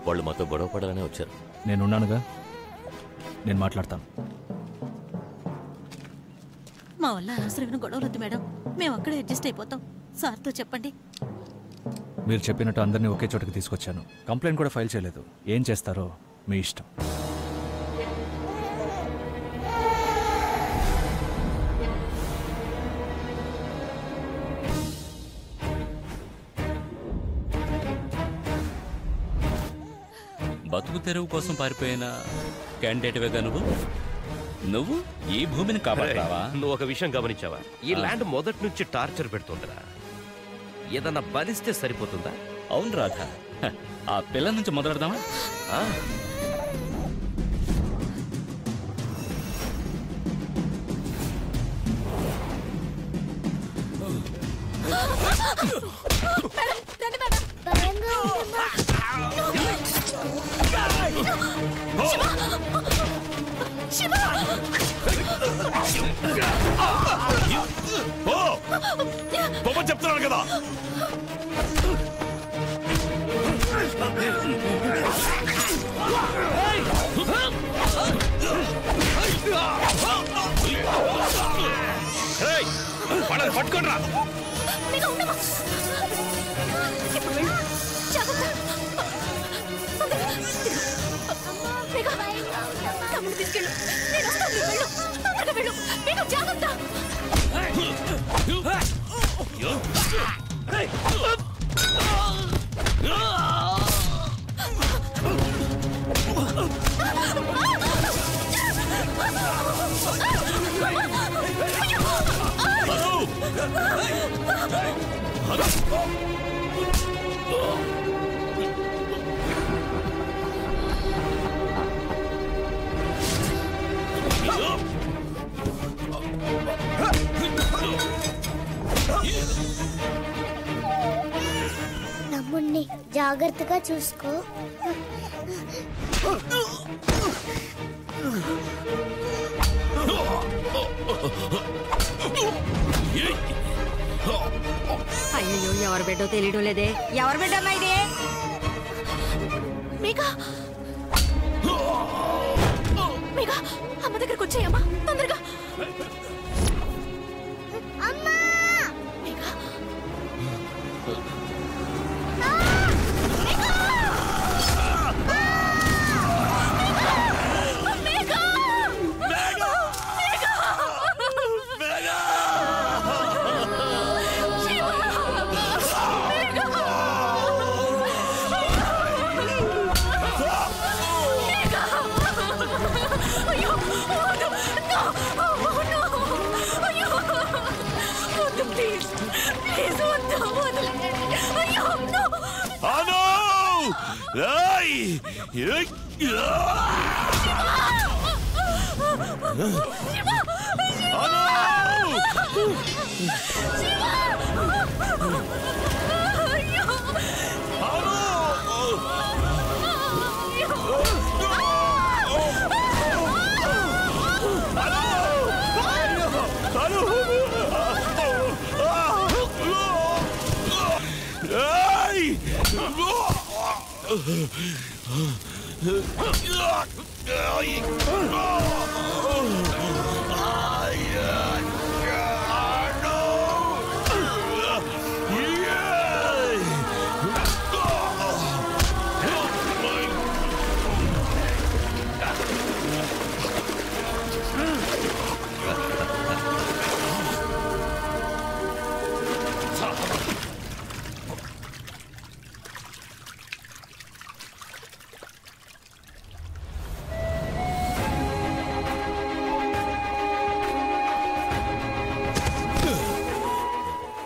వాళ్ళు మాతో గొడవ పడాలనే వచ్చారు. నేనున్నానుగా, నేను మాట్లాడతాను. మా వల్ల అనవసరమైన గొడవలొద్దు మేడం, మేము అక్కడే అడ్జస్ట్ అయిపోతాం. సార్తో చెప్పండి. మీరు చెప్పినట్టు అందరినీ ఒకే చోటకి తీసుకొచ్చాను. కంప్లైంట్ కూడా ఫైల్ చేయలేదు. ఏం చేస్తారో మీ ఇష్టం. బతుకు తెరువు కోసం పారిపోయిన క్యాండిడేట్వేగా నువ్వు ఈ భూమిని కాపాడతావా? నువ్వు ఒక విషయం గమనించావా? ఈ ల్యాండ్ మొదటి నుంచి టార్చర్ పెడుతుందిరా. ఏదన్నా బలిస్తే సరిపోతుందా? అవును రాధా, ఆ పిల్ల నుంచి మొదలెడదామా? చెప్తున్నాను కదా. పట్టుకోండి. నమ్ముణ్ణి జాగ్రత్తగా చూసుకో. అయ్యో, ఎవరు బిడ్డో తెలియడం లేదే. ఎవరు బిడ్డమ్మా ఇది? మేఘా, మేఘా, అమ్మ దగ్గరకు వచ్చాయమ్మా, తొందరగా. అమ్మా! మేఘా,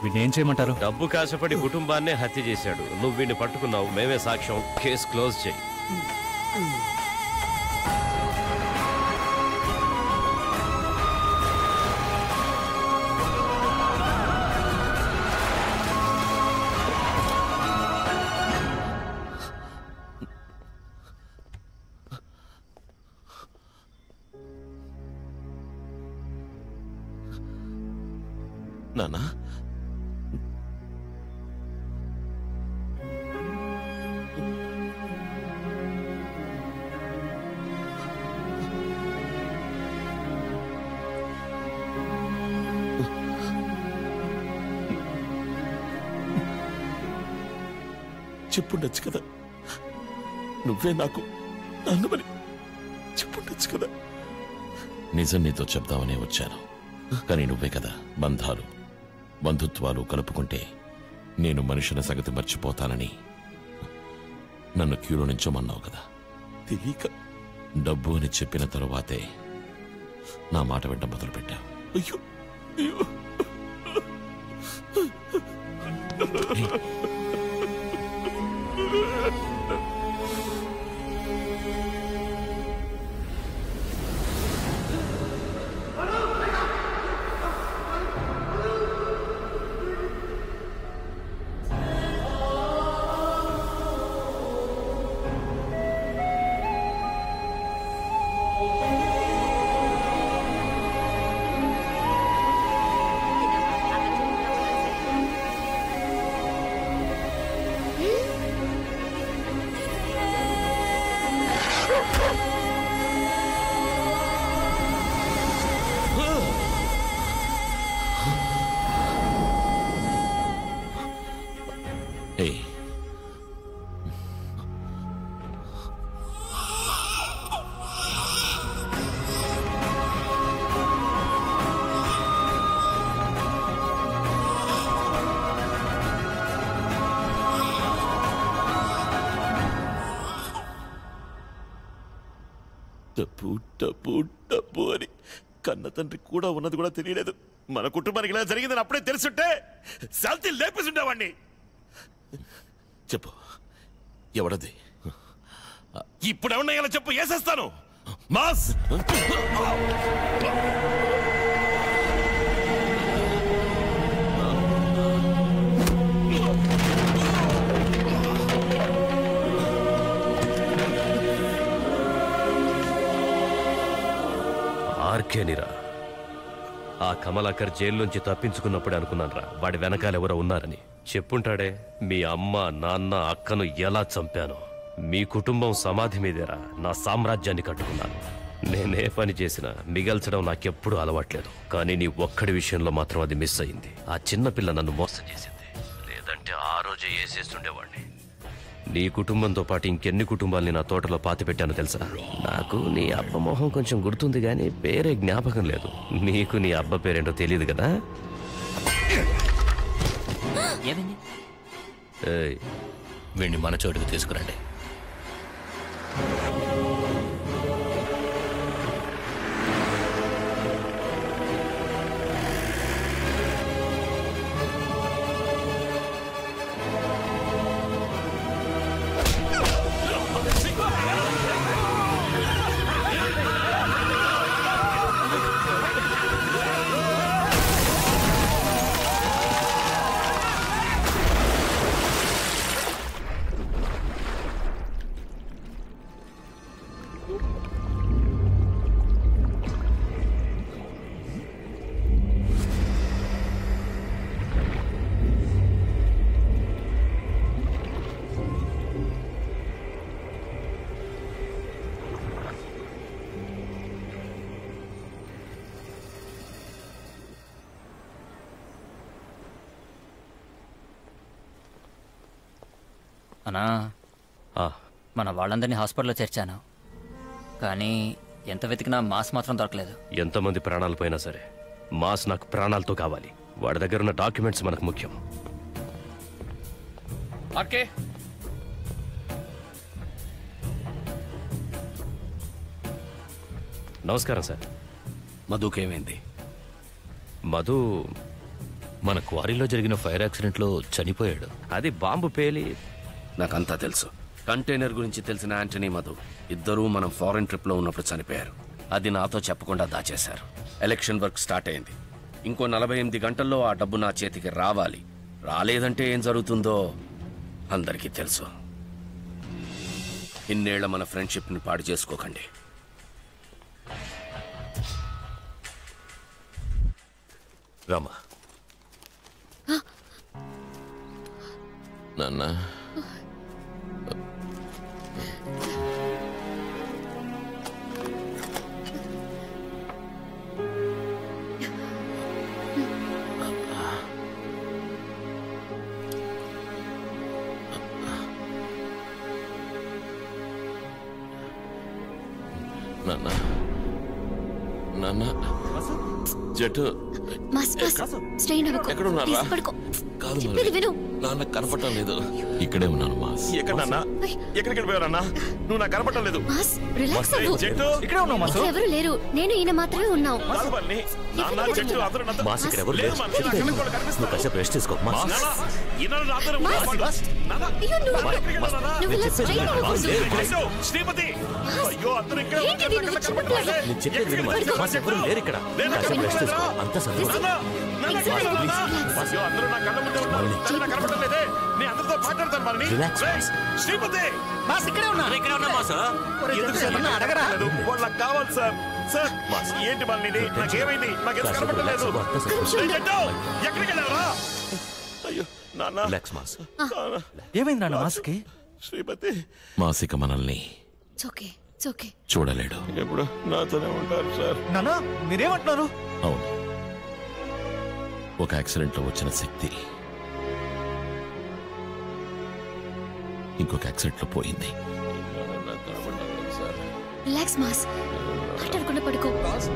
వీడిని ఏం చేయమంటారు? డబ్బు కాశపడి కుటుంబాన్నే హత్య చేశాడు. నువ్వు వీడిని పట్టుకున్నావు, మేమే సాక్ష్యం. కేసు క్లోజ్ చేయి. నానా, చెప్పుండొచ్చు కదా, నువ్వే నాకు నాన్నమని చెప్పుండొచ్చు కదా. నిజం నీతో చెప్దామని వచ్చాను, కానీ నువ్వే కదా బంధాలు బంధుత్వాలు కలుపుకుంటే నేను మనుషుల సంగతి మర్చిపోతానని నన్ను క్యూలో నించోమన్నావు కదా. తెలియక డబ్బు అని చెప్పిన తరువాతే నా మాట వెంట మొదలుపెట్టావు. అయ్యో అయ్యో, డబ్బు డబ్బు డబ్బు అని కన్న తండ్రి కూడా ఉన్నది కూడా తెలియలేదు. మన కుటుంబానికి ఇలా జరిగిందని అప్పుడే తెలుసుంటే శాంతి లేపేసుండేవాణ్ణి. చెప్పు ఎవడది? ఇప్పుడు ఎవరినయ్యా చెప్పు, వేసేస్తాను. మాస్ ఆర్కేనిరా. ఆ కమలాకర్ జైల్లోంచి తప్పించుకున్నప్పుడే అనుకున్నానురా వాడి వెనకాలెవరో ఉన్నారని. చెప్పుంటాడే మీ అమ్మ నాన్న అక్కను ఎలా చంపాను. మీ కుటుంబం సమాధి మీదేరా నా సామ్రాజ్యాన్ని కట్టుకున్నాను. నేనే పని చేసినా మిగల్చడం నాకెప్పుడూ అలవాట్లేదు, కానీ నీ ఒక్కడి విషయంలో మాత్రం అది మిస్ అయింది. ఆ చిన్నపిల్ల నన్ను మోసం చేసింది, లేదంటే ఆ రోజే వేసేస్తుండేవాడిని. నీ కుటుంబంతో పాటు ఇంకెన్ని కుటుంబాల్ని నా తోటలో పాతిపెట్టానో తెలుసా? నాకు నీ అబ్బ మొహం కొంచెం గుర్తుంది, కానీ పేరే జ్ఞాపకం లేదు. నీకు నీ అబ్బ పేరేంటో తెలియదు కదా? వీడిని మన చోటుకు తీసుకురండి. అన్నా, మన వాళ్ళందరినీ హాస్పిటల్లో చేర్చాను, కానీ ఎంత వెతికినా మాస్ మాత్రం దొరకలేదు. ఎంతమంది ప్రాణాలు పోయినా సరే మాస్ నాకు ప్రాణాలతో కావాలి. వాడి దగ్గర ఉన్న డాక్యుమెంట్స్ మనకు ముఖ్యం. నమస్కారం సార్. మధుకేమైంది? మధు మన క్వారీలో జరిగిన ఫైర్ యాక్సిడెంట్లో చనిపోయాడు. అది బాంబు పేలి. నాకంతా తెలుసు. కంటైనర్ గురించి తెలిసిన యాంటనీ మధు ఇద్దరూ మనం ఫారెన్ ట్రిప్లో ఉన్నప్పుడు చనిపోయారు. అది నాతో చెప్పకుండా దాచేశారు. ఎలక్షన్ వర్క్ స్టార్ట్ అయింది. ఇంకో 48 గంటల్లో ఆ డబ్బు నా చేతికి రావాలి. రాలేదంటే ఏం జరుగుతుందో అందరికీ తెలుసు. ఇన్నేళ్ల మన ఫ్రెండ్షిప్ని పాడు చేసుకోకండి. రామా. నాన్న, జట్టు మాస్ మాస్ స్ట్రెయిన్ అవ్వకు. ఎక్కడున్నారా? ప్లీజ్ పడుకో. కాదు చెప్పేది విను. నాన్న కనపడటం లేదు. ఇక్కడే ఉన్నాను మాస్. ఎక్కడ నాన్న? ఎక్కడికి వెళ్ళిపోయారన్నా? నువ్వు నాకు కనపడటం లేదు. మాస్ రిలాక్స్ అవ్వు. జట్టు ఇక్కడే ఉన్నావు మాసు. ఇక్కడ ఎవరు లేరు, నేను ఈయన మాత్రమే ఉన్నాం. కాదు బన్నీ. నాన్న జట్టు అందరూ నాతో- మాస్ ఇక్కడ ఎవరు లేదు లేరు. మాస్, నా కళ్ళకు కూడా కనిపిస్తున్నారు. నువ్వు కాసేపు రెస్ట్ తీసుకో మాస్. నాన్న, ఈనాడు నాతోనే మాస్. ఉన్నాడు. నాన్న, అయ్యో నువ్వు ఎక్కడికి వెళ్ళావు నాన్న? నువ్వు ఇలా స్ట్రెయిన్ అవ్వకూడదు. అయ్యో, శ్రీమతి అయ్యో అందరూ ఇక్కడే ఏంటి ఉన్నారు. నువ్వు నాకు చిన్నపిల్లవి? కనపడట్లేదు. నేను చెప్పేది విను మాస్. ఎక్కడికి మాస్ ఎవరు లేరు ఇక్కడ. నేను కాసేపు రెస్ట్ తీసుకో. అంతా చదువు. నాన్న, నాన్న, ఎక్కడికి వెళ్ళావు నాన్న? అయ్యో, అందరూ నా కళ్ళ ముందే ఉన్నారు. కానీ నాకు కనపడట్లేదే. నేను అందరితో మాట్లాడతాను మరి. Relax, రేయ్, శ్రీమతి మాస్ ఇక్కడే ఉన్నా. ఎందుకు సార్ నాకు కనపడట్లేదు? వాళ్ళు నాకు కావాలి సార్. సార్ ఏంటి మళ్ళీ ఇది? నాకేమైంది? నాకేం కనపడలేదు. ఎక్కడికి వెళ్ళారా? అయ్యో నాన్న, రిలాక్స్ మాస్. ఏమైంది నాన్న మాస్కి? శ్రీమతి మాసిక మనల్ని ఇట్స్ ఓకే, ఇట్స్ ఓకే. చూడలేడు. ఎప్పుడు నాతోనే ఉంటారు సార్. నాన్న మీరేమంటున్నారు? అవును, ఒక యాక్సిడెంట్ లో వచ్చిన శక్తి ఇంకొక యాక్సిడెంట్ లో పోయింది. రిలాక్స్ మాస్, మాట్లాడకుండా పడుకో. మాసు